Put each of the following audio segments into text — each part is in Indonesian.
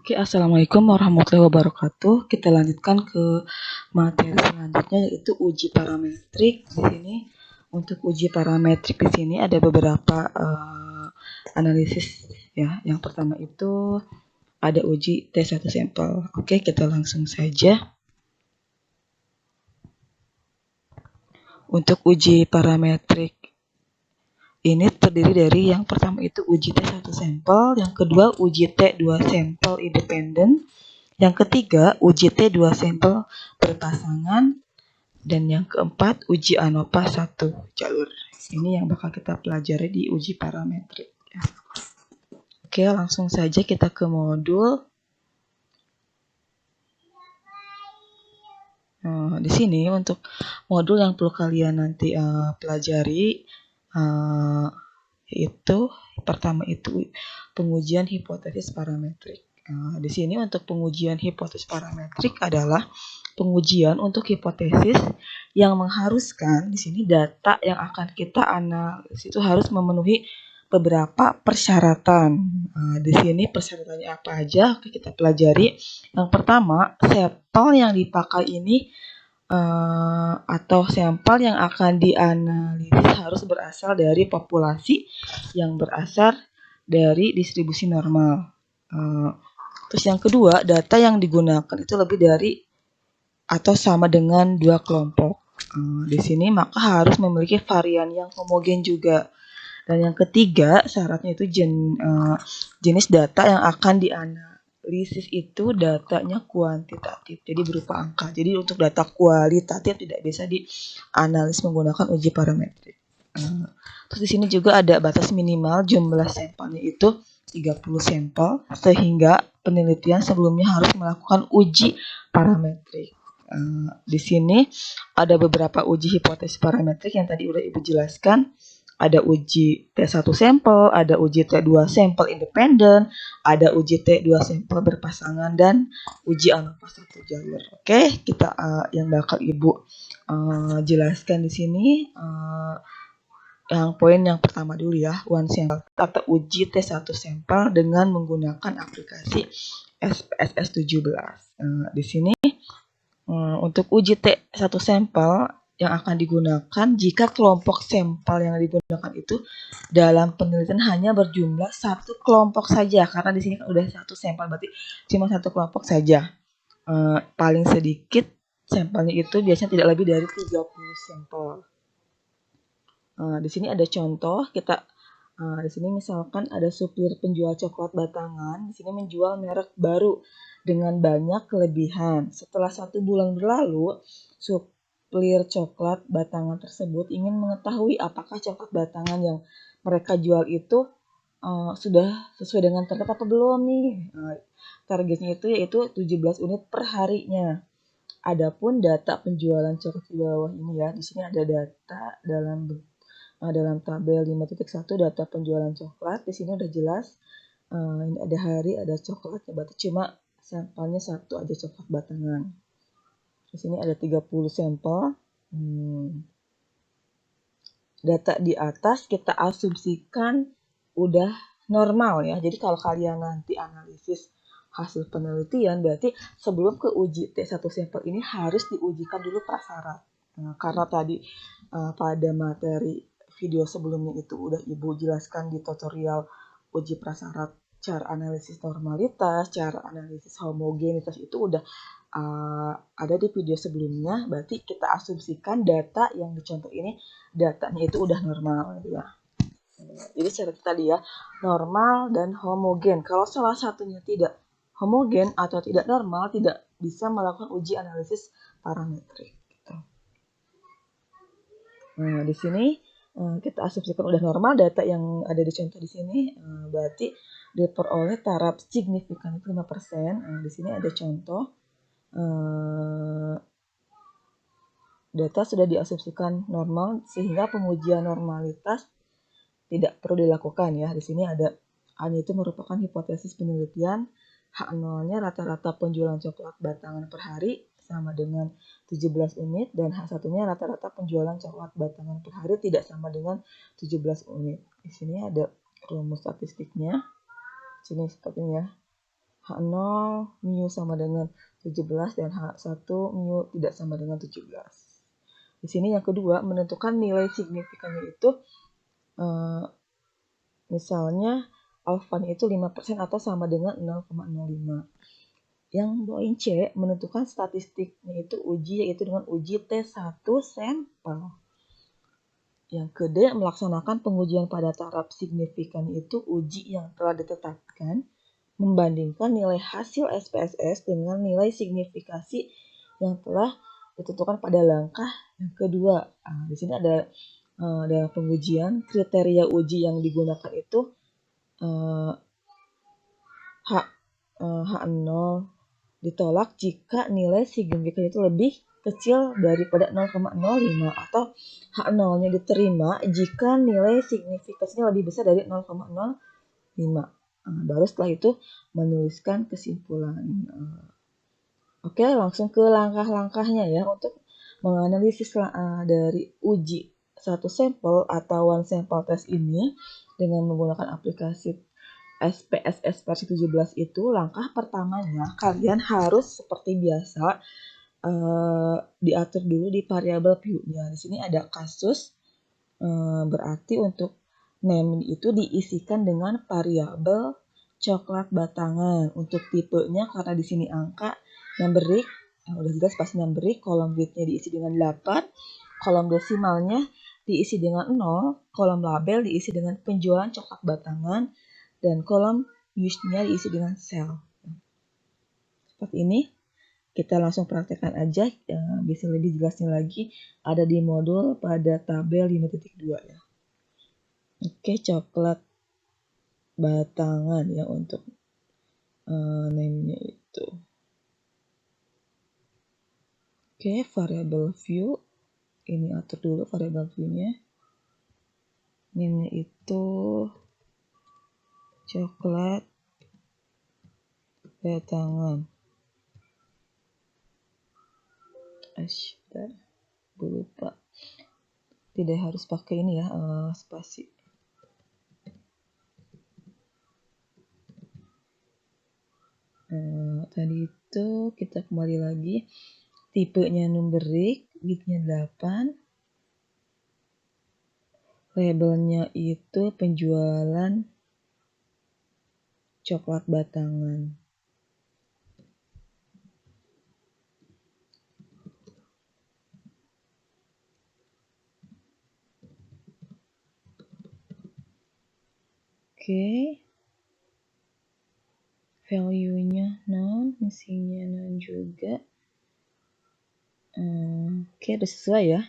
Oke, assalamualaikum warahmatullahi wabarakatuh. Kita lanjutkan ke materi selanjutnya yaitu uji parametrik. Di sini untuk uji parametrik di sini ada beberapa analisis ya. Yang pertama itu ada uji T1 sampel. Oke, kita langsung saja. Untuk uji parametrik ini terdiri dari yang pertama itu uji T1 sampel, yang kedua uji T2 sampel independen, yang ketiga uji T2 sampel berpasangan, dan yang keempat uji ANOVA 1 jalur. Ini yang bakal kita pelajari di uji parametrik. Oke, langsung saja kita ke modul. Di sini untuk modul yang perlu kalian nanti pelajari yaitu pertama itu pengujian hipotesis parametrik. Di sini untuk pengujian hipotesis parametrik adalah pengujian untuk hipotesis yang mengharuskan di sini data yang akan kita analisis itu harus memenuhi beberapa persyaratan. Di sini persyaratannya apa aja? Oke, kita pelajari. Yang pertama, sampel yang dipakai ini atau sampel yang akan dianalisis harus berasal dari populasi yang berasal dari distribusi normal. Terus yang kedua, data yang digunakan itu lebih dari atau sama dengan dua kelompok. Di sini maka harus memiliki varian yang homogen juga. Dan yang ketiga, syaratnya itu jenis data yang akan dianalisis itu datanya kuantitatif, jadi berupa angka. Jadi untuk data kualitatif tidak bisa dianalisis menggunakan uji parametrik. Terus di sini juga ada batas minimal jumlah sampelnya itu 30 sampel, sehingga penelitian sebelumnya harus melakukan uji parametrik. Di sini ada beberapa uji hipotesis parametrik yang tadi udah Ibu jelaskan. Ada uji T1 sampel, ada uji T2 sampel independen, ada uji T2 sampel berpasangan, dan uji ANOVA 1 jalur. Oke, kita yang bakal Ibu jelaskan di sini yang poin yang pertama dulu ya, one sample atau uji T1 sampel dengan menggunakan aplikasi SPSS 17. Di sini untuk uji T1 sampel yang akan digunakan jika kelompok sampel yang digunakan itu dalam penelitian hanya berjumlah satu kelompok saja, karena di sini kan udah satu sampel berarti cuma satu kelompok saja. Paling sedikit sampelnya itu biasanya tidak lebih dari 30 sampel. Di sini ada contoh kita. Di sini misalkan ada supir penjual coklat batangan. Di sini menjual merek baru dengan banyak kelebihan. Setelah 1 bulan berlalu, supir coklat batangan tersebut ingin mengetahui apakah coklat batangan yang mereka jual itu sudah sesuai dengan target apa belum nih. Targetnya itu yaitu 17 unit per harinya. Adapun data penjualan coklat di bawah ini ya, di sini ada data dalam tabel 5.1 data penjualan coklat. Di sini udah jelas. Ini ada hari, ada coklatnya, berarti cuma sampelnya satu aja coklat batangan. Di sini ada 30 sampel. Data di atas kita asumsikan udah normal ya. Jadi kalau kalian nanti analisis hasil penelitian, berarti sebelum ke uji T1 sampel ini harus diujikan dulu prasyarat. Karena tadi pada materi video sebelumnya itu udah Ibu jelaskan di tutorial uji prasyarat, cara analisis normalitas, cara analisis homogenitas itu udah ada di video sebelumnya. Berarti kita asumsikan data yang dicontoh ini datanya itu udah normal ya. Jadi syarat tadi ya, normal dan homogen. Kalau salah satunya tidak homogen atau tidak normal, tidak bisa melakukan uji analisis parametrik. Nah, di sini kita asumsikan udah normal, data yang ada di contoh di sini berarti diperoleh taraf signifikan 5%. Di sini ada contoh data sudah diasumsikan normal sehingga pengujian normalitas tidak perlu dilakukan ya. Di sini ada A-nya itu merupakan hipotesis penelitian, H0-nya rata-rata penjualan coklat batangan per hari sama dengan 17 unit, dan H1-nya rata-rata penjualan coklat batangan per hari tidak sama dengan 17 unit. Di sini ada rumus statistiknya. Sini seperti ini ya. H0 mu sama dengan 17 dan H1 mu tidak sama dengan 17. Di sini yang kedua, menentukan nilai signifikannya itu misalnya alfanya itu 5% atau sama dengan 0,05. Yang poin C, menentukan statistiknya itu uji, yaitu dengan uji T1 sampel. Yang kedua, melaksanakan pengujian pada taraf signifikan itu uji yang telah ditetapkan, membandingkan nilai hasil SPSS dengan nilai signifikasi yang telah ditentukan pada langkah yang kedua. Di sini ada pengujian, kriteria uji yang digunakan itu H0 ditolak jika nilai signifikan itu lebih kecil daripada 0,05 atau H0-nya diterima jika nilai signifikasinya lebih besar dari 0,05. Baru setelah itu menuliskan kesimpulan. Oke, langsung ke langkah-langkahnya ya untuk menganalisis dari uji satu sampel atau one sample test ini dengan menggunakan aplikasi SPSS versi 17 itu. Langkah pertamanya kalian harus seperti biasa diatur dulu di variabel view-nya. Di sini ada kasus, berarti untuk name itu diisikan dengan variabel coklat batangan. Untuk tipenya karena di sini angka numberic, udah jelas pasti numberic, kolom width-nya diisi dengan 8, kolom desimalnya diisi dengan 0, kolom label diisi dengan penjualan coklat batangan, dan kolom use-nya diisi dengan sel. Seperti ini. Kita langsung praktekkan aja, bisa lebih jelasnya lagi ada di modul pada tabel 5.2 ya. Oke, coklat batangan ya untuk name-nya itu. Oke, variable view. Ini atur dulu variable view-nya. Name-nya itu coklat batangan. Gue lupa. Tidak harus pakai ini ya, spasi. Tadi itu kita kembali lagi. Tipenya numeric, width-nya 8. Labelnya itu penjualan coklat batangan. Oke. Value-nya non, misinya non juga. Oke, udah sesuai ya.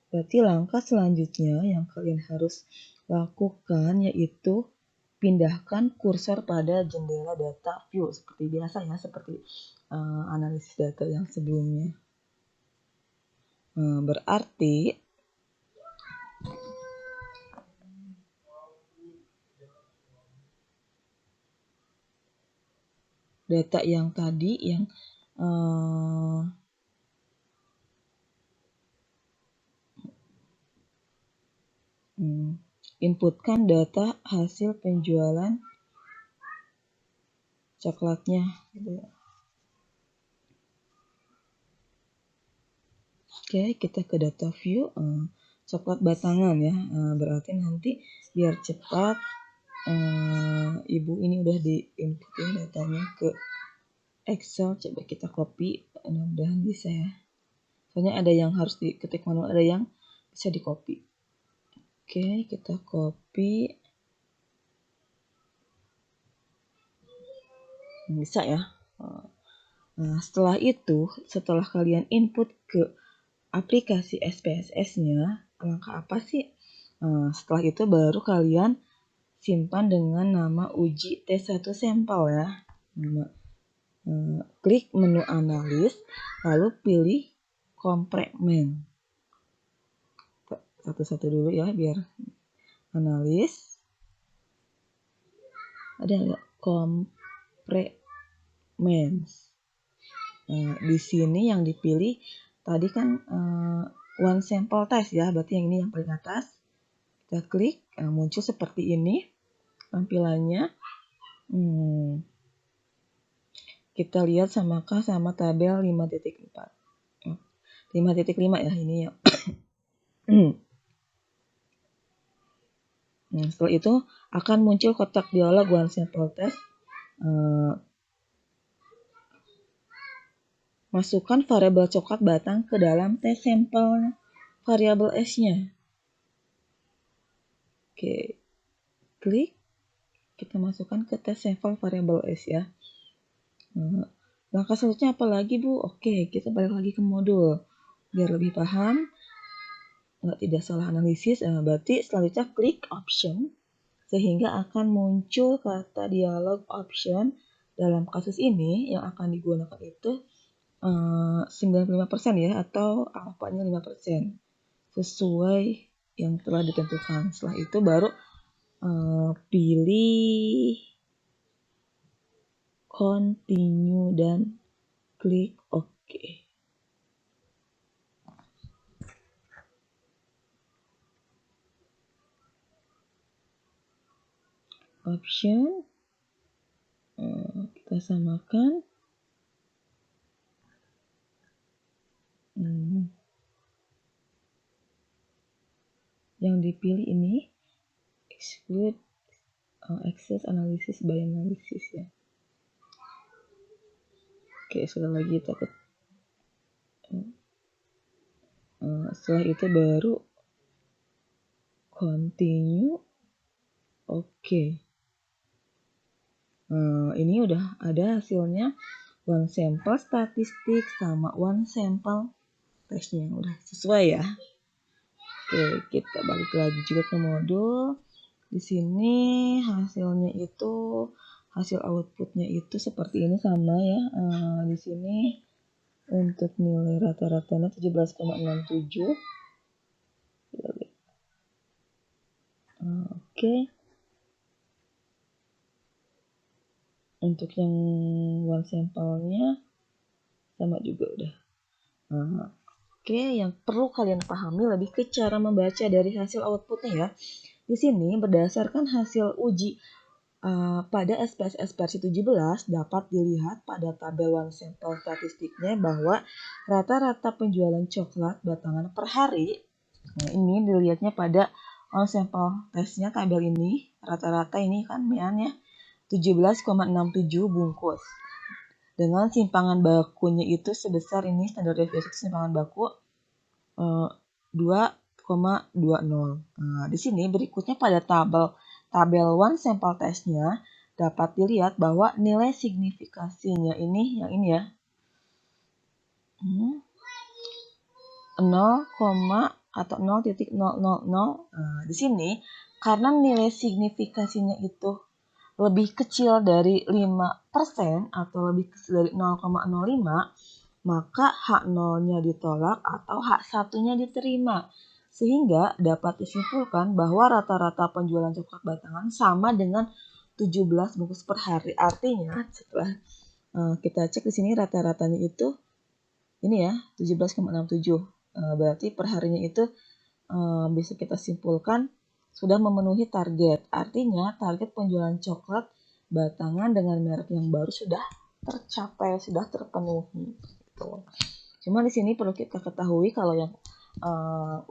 Berarti langkah selanjutnya yang kalian harus lakukan yaitu pindahkan kursor pada jendela data view seperti biasa ya, seperti analisis data yang sebelumnya. Berarti data yang tadi yang inputkan data hasil penjualan coklatnya gitu ya. Oke, kita ke data view coklat batangan ya. Berarti nanti biar cepat ibu ini udah di inputin datanya ke Excel. Coba kita copy, mudah-mudahan bisa ya. Soalnya ada yang harus diketik manual, ada yang bisa di copy. Oke, kita copy. Bisa ya. Nah, setelah itu, setelah kalian input ke aplikasi SPSS-nya, langkah apa sih? Setelah itu baru kalian simpan dengan nama uji T1 sampel ya. Klik menu analis, lalu pilih kompremen. Satu-satu dulu ya biar analis. Ada nggak kompremen? Di sini yang dipilih tadi kan one sample test ya, berarti yang ini yang paling atas. Kita klik, muncul seperti ini tampilannya. Kita lihat samakah sama tabel 5.4. 5.5 ya ini ya. Setelah itu akan muncul kotak dialog one sample test. Masukkan variabel coklat batang ke dalam test sampel variabel S-nya. Oke, klik. Kita masukkan ke test sampel variabel S ya. Langkah selanjutnya apa lagi, Bu? Oke, kita balik lagi ke modul. Biar lebih paham, tidak salah analisis, berarti selanjutnya klik option, sehingga akan muncul kata dialog option. Dalam kasus ini, yang akan digunakan itu 95% ya, atau alfanya 5%. Sesuai yang telah ditentukan. Setelah itu baru pilih continue dan klik OK. Option kita samakan. Yang dipilih ini exclude access analysis by analysis ya. Oke, sekali lagi takut. Setelah itu baru continue. Oke. Ini udah ada hasilnya one sample statistik sama one sample testnya udah sesuai ya. Oke, kita balik lagi juga ke modul. Di sini hasilnya itu hasil outputnya itu seperti ini sama ya. Di sini untuk nilai rata-ratanya 17,67. Oke. Untuk yang one sampelnya sama juga udah. Oke, yang perlu kalian pahami lebih ke cara membaca dari hasil outputnya ya. Di sini berdasarkan hasil uji pada SPSS versi 17 dapat dilihat pada tabel one sample statistiknya bahwa rata-rata penjualan coklat batangan per hari. Nah, ini dilihatnya pada one sample testnya tabel ini. Rata-rata ini kan miannya 17,67 bungkus. Dengan simpangan bakunya itu sebesar ini standar deviasi simpangan baku 2,20. Nah, di sini berikutnya pada tabel one sample testnya dapat dilihat bahwa nilai signifikasinya ini yang ini ya 0, atau 0.000. Nah, di sini karena nilai signifikasinya itu lebih kecil dari 5% atau lebih kecil dari 0,05, maka H0-nya ditolak atau H1-nya diterima. Sehingga dapat disimpulkan bahwa rata-rata penjualan coklat batangan sama dengan 17 bungkus per hari. Artinya setelah kita cek di sini rata-ratanya itu ini ya 17,67. Berarti per harinya itu bisa kita simpulkan sudah memenuhi target. Artinya target penjualan coklat batangan dengan merek yang baru sudah tercapai, sudah terpenuhi. Gitu. Cuma di sini perlu kita ketahui kalau yang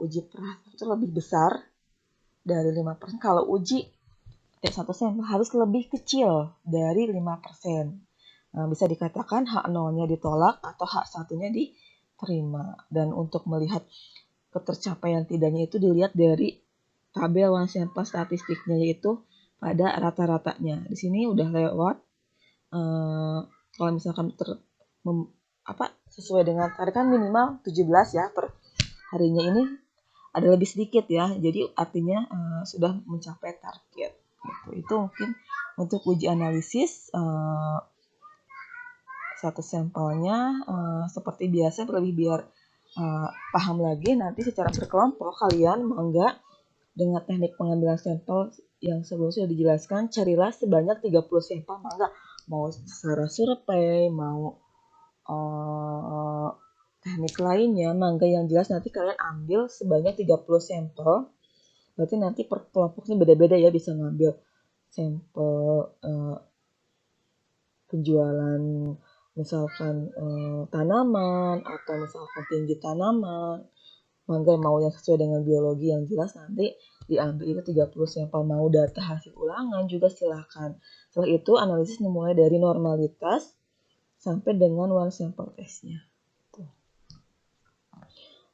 uji per itu lebih besar dari 5%. Kalau uji satu sampel harus lebih kecil dari 5%. Bisa dikatakan H0-nya ditolak atau H1-nya diterima. Dan untuk melihat ketercapaian tidaknya itu dilihat dari tabel one sample statistiknya, yaitu pada rata-ratanya. Di sini udah lewat. Kalau misalkan sesuai dengan tadi kan minimal 17 ya per harinya, ini ada lebih sedikit ya. Jadi artinya sudah mencapai target. Gitu. Itu mungkin untuk uji analisis satu sampelnya seperti biasa, lebih biar paham lagi nanti secara berkelompok kalian mau enggak dengan teknik pengambilan sampel yang sebelumnya sudah dijelaskan, carilah sebanyak 30 sampel, mangga mau secara survei, mau teknik lainnya, mangga yang jelas nanti kalian ambil sebanyak 30 sampel. Berarti nanti per kelompoknya beda-beda ya, bisa ngambil sampel penjualan misalkan tanaman atau misalkan tinggi tanaman, mangga mau yang sesuai dengan biologi yang jelas nanti diambil itu 30 sampel. Mau data hasil ulangan juga silahkan. Setelah itu analisis dimulai dari normalitas sampai dengan one sample testnya.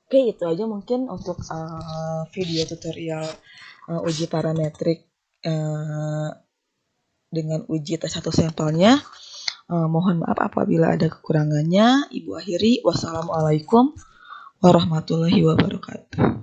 Oke, itu aja mungkin untuk video tutorial uji parametrik dengan uji tes satu sampelnya. Mohon maaf apabila ada kekurangannya. Ibu akhiri, wassalamualaikum warahmatullahi wabarakatuh.